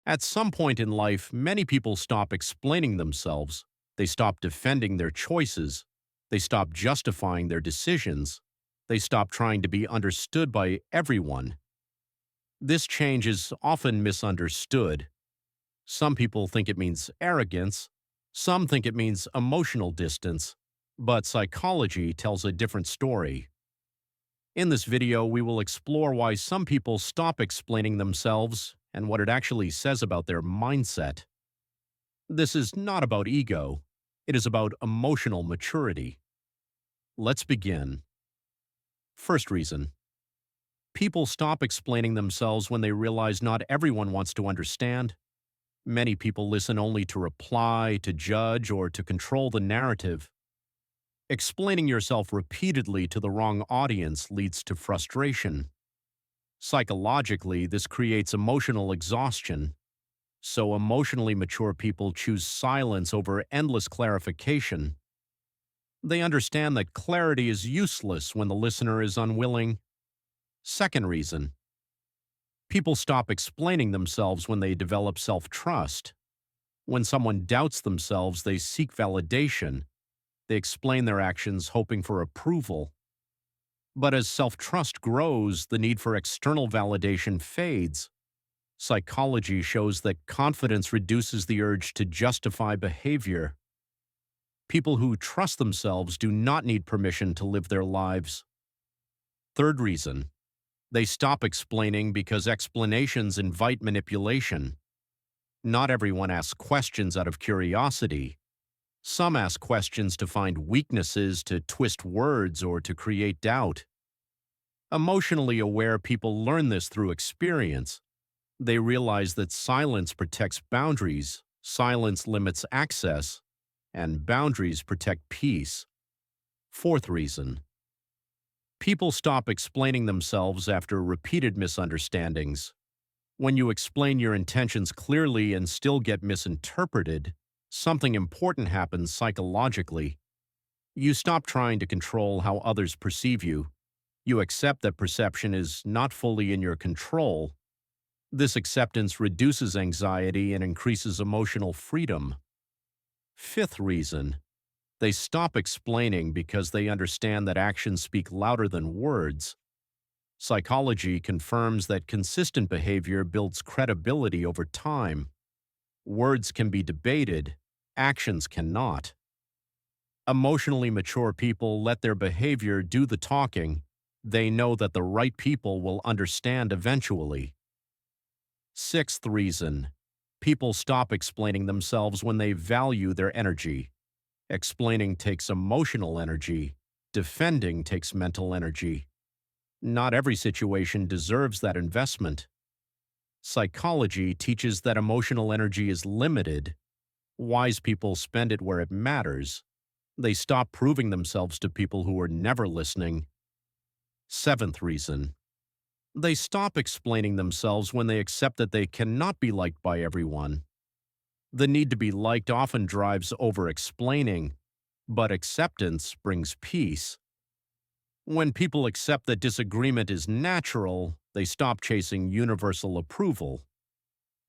At some point in life, many people stop explaining themselves. They stop defending their choices. They stop justifying their decisions. They stop trying to be understood by everyone. This change is often misunderstood. Some people think it means arrogance. Some think it means emotional distance. But psychology tells a different story. In this video, we will explore why some people stop explaining themselves and what it actually says about their mindset. This is not about ego, it is about emotional maturity. Let's begin. First reason: people stop explaining themselves when they realize not everyone wants to understand. Many people listen only to reply, to judge, or to control the narrative. Explaining yourself repeatedly to the wrong audience leads to frustration. Psychologically, this creates emotional exhaustion. So emotionally mature people choose silence over endless clarification. They understand that clarity is useless when the listener is unwilling. Second reason: people stop explaining themselves when they develop self-trust. When someone doubts themselves, they seek validation. They explain their actions hoping for approval. But as self-trust grows, the need for external validation fades. Psychology shows that confidence reduces the urge to justify behavior. People who trust themselves do not need permission to live their lives. Third reason: they stop explaining because explanations invite manipulation. Not everyone asks questions out of curiosity. Some ask questions to find weaknesses, to twist words, or to create doubt. Emotionally aware people learn this through experience. They realize that silence protects boundaries, silence limits access, and boundaries protect peace. Fourth reason: people stop explaining themselves after repeated misunderstandings. When you explain your intentions clearly and still get misinterpreted, something important happens psychologically. You stop trying to control how others perceive you. You accept that perception is not fully in your control. This acceptance reduces anxiety and increases emotional freedom. Fifth reason: they stop explaining because they understand that actions speak louder than words. Psychology confirms that consistent behavior builds credibility over time. Words can be debated, actions cannot. Emotionally mature people let their behavior do the talking. They know that the right people will understand eventually. Sixth reason: people stop explaining themselves when they value their energy. Explaining takes emotional energy. Defending takes mental energy. Not every situation deserves that investment. Psychology teaches that emotional energy is limited. Wise people spend it where it matters. They stop proving themselves to people who are never listening. Seventh reason: they stop explaining themselves when they accept that they cannot be liked by everyone. The need to be liked often drives over-explaining, but acceptance brings peace. When people accept that disagreement is natural, they stop chasing universal approval.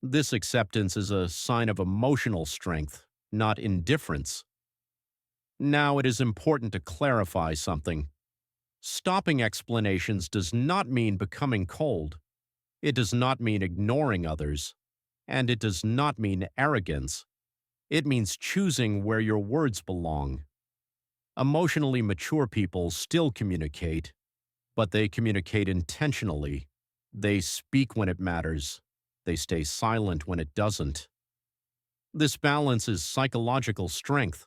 This acceptance is a sign of emotional strength, not indifference. Now, it is important to clarify something. Stopping explanations does not mean becoming cold. It does not mean ignoring others. And it does not mean arrogance. It means choosing where your words belong. Emotionally mature people still communicate, but they communicate intentionally. They speak when it matters. They stay silent when it doesn't. This balance is psychological strength.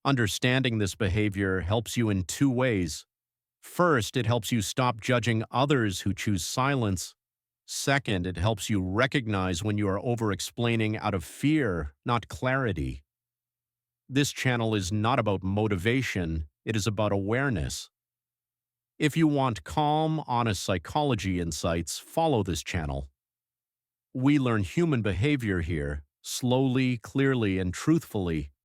Understanding this behavior helps you in two ways. First, it helps you stop judging others who choose silence. Second, it helps you recognize when you are over-explaining out of fear, not clarity. This channel is not about motivation, it is about awareness. If you want calm, honest psychology insights, follow this channel. We learn human behavior here, slowly, clearly, and truthfully,